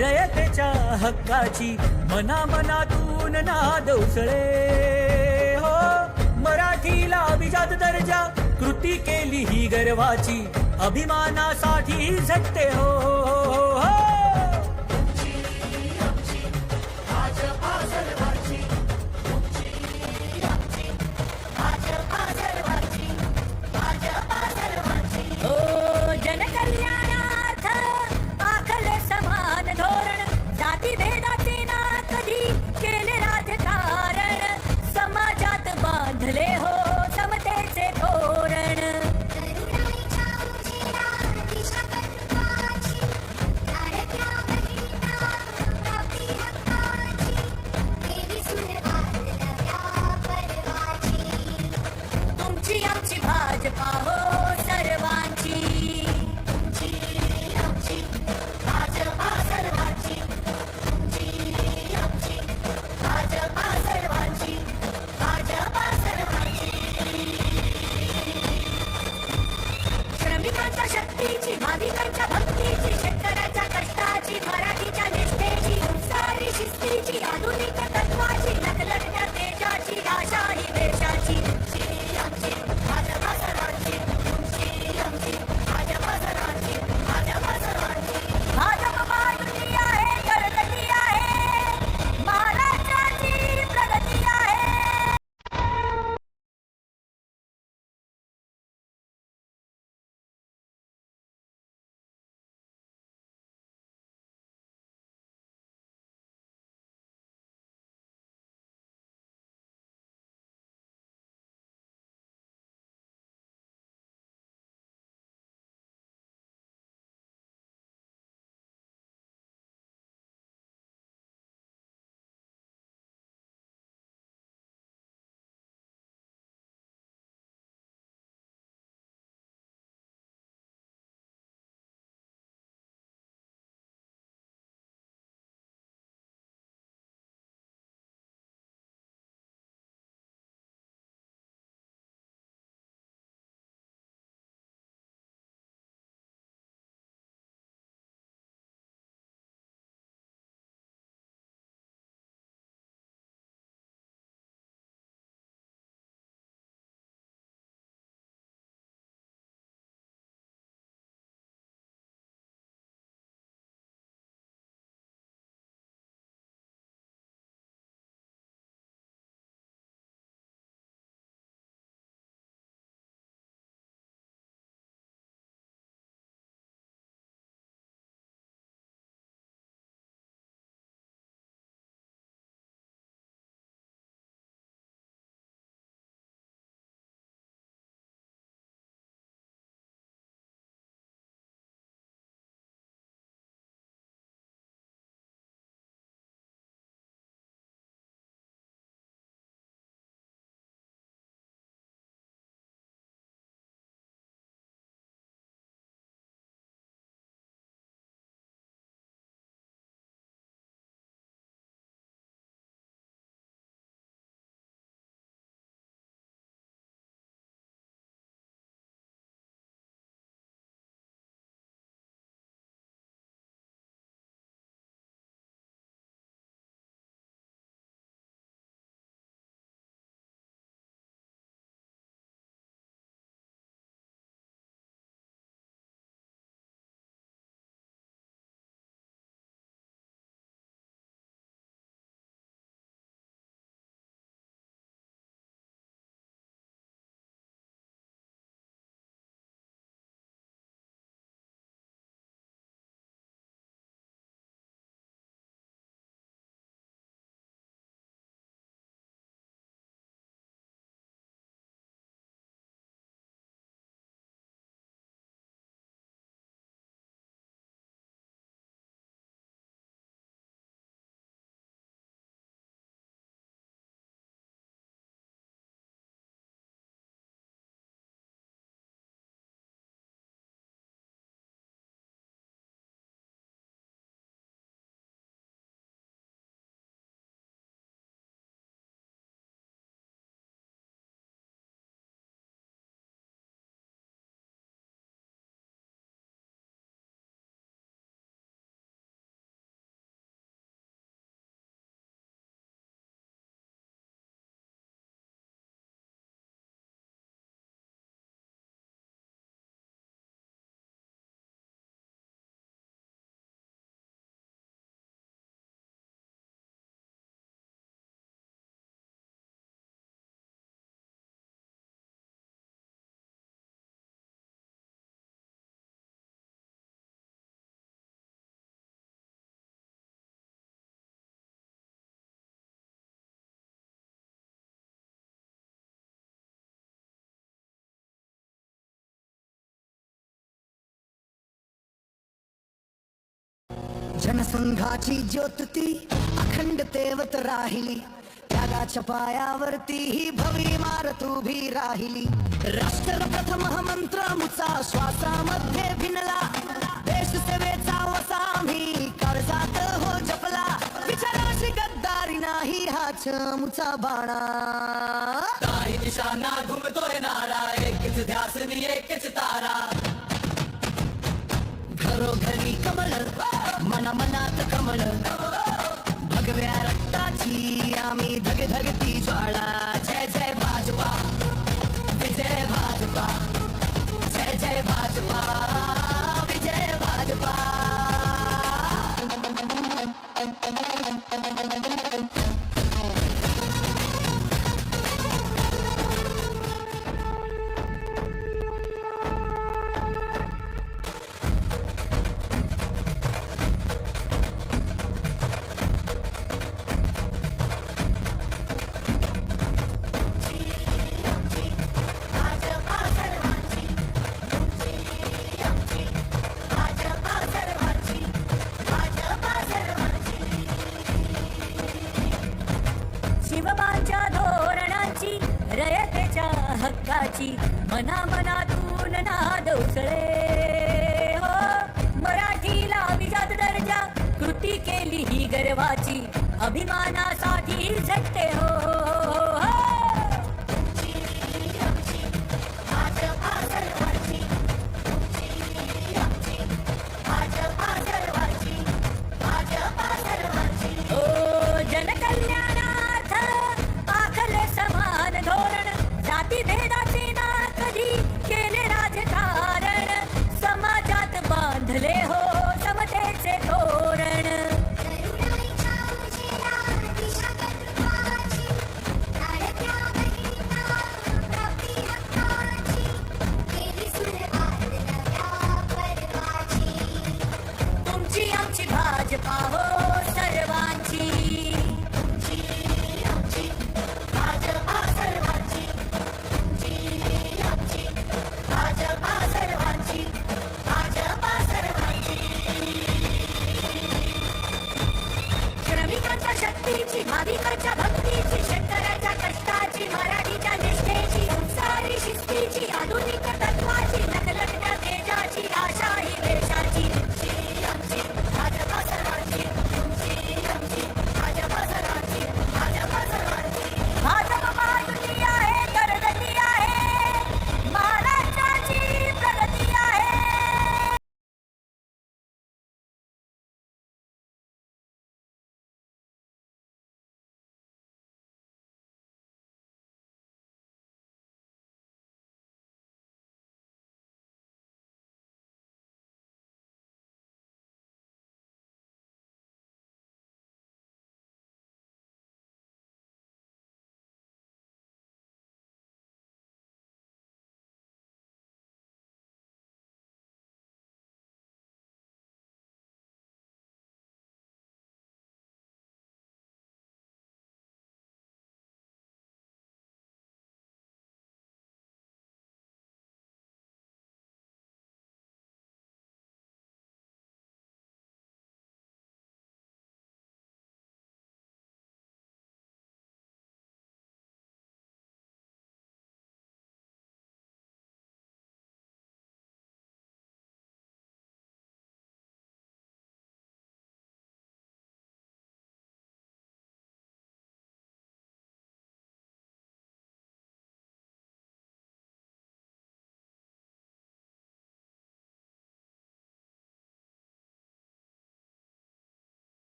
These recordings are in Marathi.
रयतेच्या हक्काची मनामनातून नाद उसळे हो. मराठीला अभिजात दर्जा कृती केली ही गर्वाची अभिमानासाठी झटते हो, हो, हो. जनकल्याणार्थ आखले समान धोरण जाती भेदाचे ना कधी केले राजकारण समाजात बांधले हो समतेचे धोरण. करुणाईच्या उजेडात दिशा कर्माची जनसंघाची ज्योत ती अखंड तेवत राहिली, त्यागाच्या पायावरती ही भव्य इमारत उभी राहिली. राष्ट्र प्रथम हा मंत्र मुचा श्वासामध्ये भिनला, देश सेवेचा वसा आम्ही काळजात हो जपला. विचाराशी गद्दारी नाही हाच मुचा बाणा. काही दिशांना घुमतोय नारा, एकच ध्यास नि एकच तारा. घरोघरी कमल, मनामनात कमल, भगव्या रक्ताची आम्ही धगधगती ज्वाळा. जय जय भाजपा, विजय भाजपा, जय जय भाजपा, विजय भाजपा. शिवबांच्या धोरणाची, रयतेच्या हक्काची, मनामनातून नाद उसळे हो. मराठीला अभिजात दर्जा, कृती केली ही गर्वाची, अभिमानासाठी झटते हो. जनकल्याणार्थ आखले समान धोरण, जाती भेदाचे ना कधी केले राजकारण, समाजात बांधले हो समतेचे तोरण. तुमची आमची भाजपा हो सर्वांची. श्रमिकांच्या शक्तीची, भाविकांच्या भक्तीची, शेतकऱ्याच्या कष्टाची, मराठीच्या निष्ठेची, संसारी शिस्तीची, आधुनिक तत्वाची, लखलखत्या तेजाची, आशा ही देशाची. भाजपा सर्वांची, भाजपा सर्वांची, भाजपा सर्वांची. भाजपा महायुती आहे, करगती आहे, महाराष्ट्राची प्रगती आहे.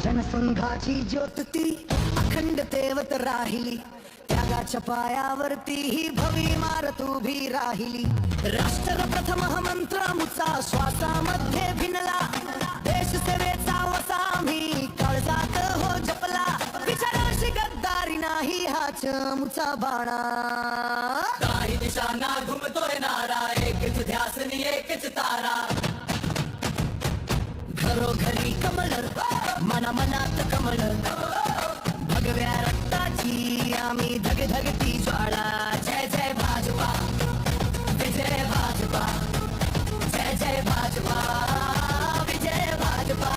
रणसंघाची ज्योत ती अखंड तेवत राहिली, त्यागाच्या पायावरती ही भवी मारत उभी राहिली. राष्ट्र प्रथम हा मंत्र मुचा श्वासामध्ये भिनला, देश सेवेचा वसा आम्ही काळजात हो जपला. विचाराशी गद्दारी नाही हाच मुचा बाणा, काही दिशांना घुमतोय नारा, एकच ध्यास नि एकच तारा. घरोघरी कमळ, मनामनात कमळ, भगव्या रक्ताची आम्ही धगधगती ज्वाळा. जय जय भाजपा, विजय भाजपा. जय जय भाजपा, विजय भाजपा.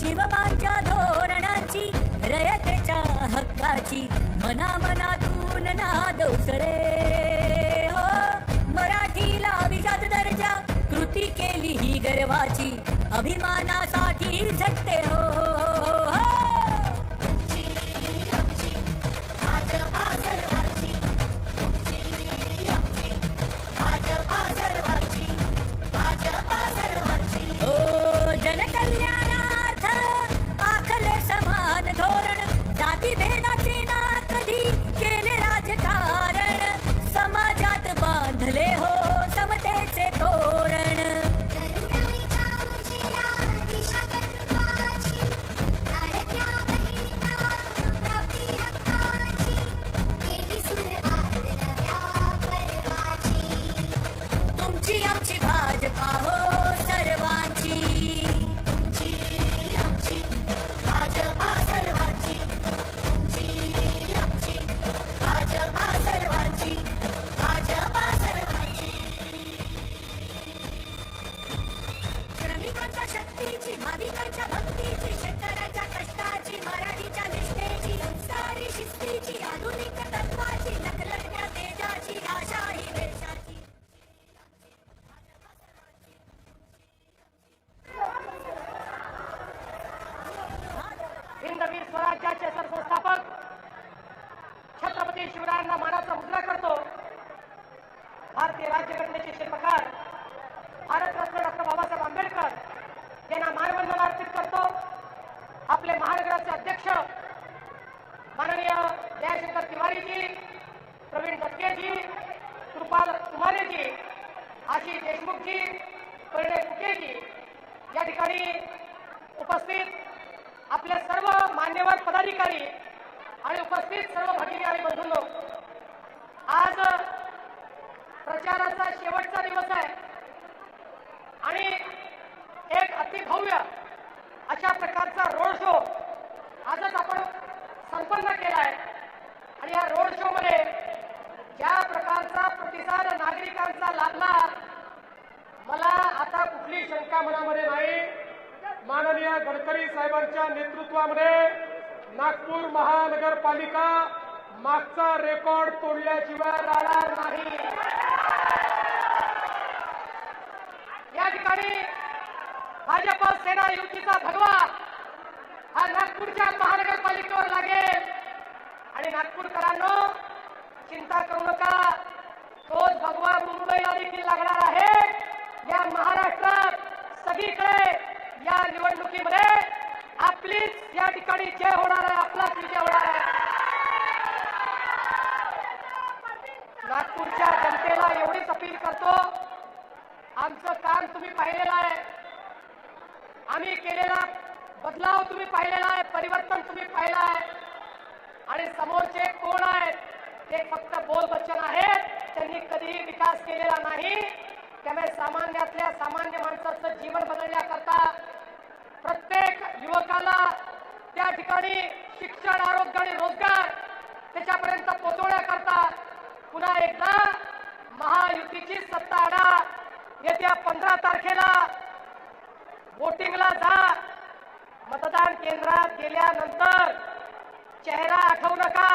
शिवबांच्या धोरणाची, रयतेच्या हक्काची, मनामनातून नाद उसरे हो. मराठीला अभिजात दर्जा, कृती केली ही गर्वाची, अभिमानासाठी झटते हो, हो. ओ जनकल्याणार्थ आखले समान धोरण, जाती भेदाचे ना कधी केले राजकारण, समाजात बांधले हो समतेचे तोरण. तुमची आमची भाजपा हो सर्वांची, भाजपा सर्वांची, भाजपा सर्वांची, भाजपा सर्वांची. श्रमिकांच्या शक्तीची, भाविकांच्या भक्तीची, शेतकऱ्याच्या कष्टाची, मराठीच्या निष्ठेची, संस्कारी शिस्तीची, आधुनिक तत्वाची, लखलखत्या तेजाची, आशा ही देशाची. हिंदवीर स्वराज्याचे सरसंस्थापक छत्रपती शिवरायांना मानाचा मुजरा करतो. भारतीय राज्यघटनेचे शिल्पकार भारतरत्न डॉक्टर बाबासाहेब आंबेडकर यांना मानवंदना अर्पित करतो. आपले महानगराचे अध्यक्ष माननीय जयशंकर तिवारीजी, प्रवीण दत्तेजी, कृपाल कुमारेजी, आशिष देशमुखजी, परिणय फुकेजी, या ठिकाणी उपस्थित आपले सर्व मान्यवर पदाधिकारी आणि उपस्थित सर्व भगिनी आणि बंधूंनो, आज प्रचाराचा शेवटचा दिवस आहे आणि एक अतिभव्य अशा प्रकारचा रोड शो आजच आपण संपन्न केला आहे. आणि या रोड शो मध्ये ज्या प्रकारचा प्रतिसाद नागरिकांचा लाभला, मला आता कुठली शंका मनामध्ये नाही. माननीय गडकरी साहेबांच्या नेतृत्वामध्ये नागपूर महानगरपालिका मागचा रेकॉर्ड तोडल्याशिवाय राहणार नाही. या ठिकाणी भाजप सेना युतीचा भगवा हा नागपूरच्या महानगरपालिकेवर लागेल. आणि नागपूरकरांनो, चिंता करू नका, तोच भगवा मुंबईला देखील लागणार आहे. या महाराष्ट्रात सगळीकडे या निवडणुकीमध्ये आपलीच या ठिकाणी जय होणार आहे, आपलाच विजय होणार आहे. नागपूरच्या जनतेला एवढीच अपील करतो, आमचं काम तुम्ही पाहिलेलं आहे, आम्ही केलेला बदलाव तुम्ही पाहिलेला आहे, परिवर्तन तुम्ही पाहिलं आहे. आणि समोरचे कोण आहेत ते फक्त बोलबच्चन आहेत, त्यांनी कधीही विकास केलेला नाही. त्यामुळे सामान्यातल्या सामान्य माणसाचं जीवन बदलण्याकरता प्रत्येक युवकाला त्या ठिकाणी शिक्षण, आरोग्य आणि रोजगार त्याच्यापर्यंत पोहोचवण्याकरता पुन्हा एकदा महायुतीची सत्ता आणा. येत्या 15 तारखेला वोटिंगला जा. मतदान केंद्रात गेल्यानंतर चेहरा आठवू नका,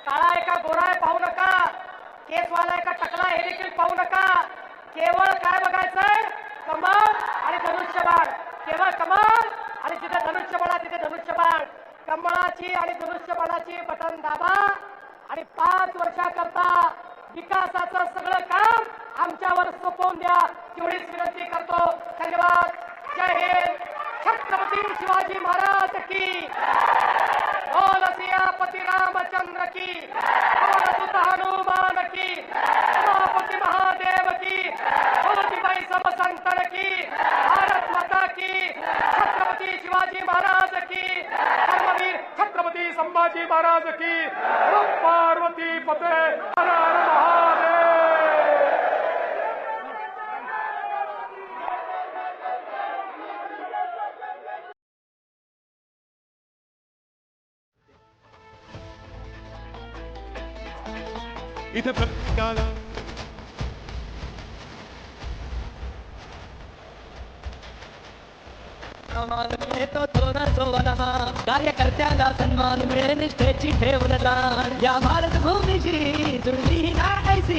काळा आहे का गोरा आहे पाहू नका, केसवाला आहे का टकला हे देखील पाहू नका. केवळ काय बघायचंय, कमळ आणि धनुष्यबाण. केवळ कमळ आणि जिथे धनुष्यबाण तिथे धनुष्यबाण. कमळाची आणि धनुष्यबाणाची बटन दाबा आणि 5 वर्षाकरता विकासाचं सगळं काम आमच्यावर सोपवून द्या एवढीच विनंती करतो. धन्यवाद. जय हिंद. छत्रपती शिवाजी महाराज की, बोल सियापती रामचंद्र की, बोल सुत हनुमान की, उमापति महादेव की, ज्योतिबाई सब संतन की, भारत माता की, छत्रपती शिवाजी महाराज की, धर्मवीर छत्रपती संभाजी महाराज की. पार्वती पते हर हर महादेव. इथे प्रत्येकाला सन्मान मिळतो थोडा सोवला, कार्यकर्त्याला सन्मान मिळे निष्ठेची ठेवून दान. या भारत भूमीची जुळली ना ऐसी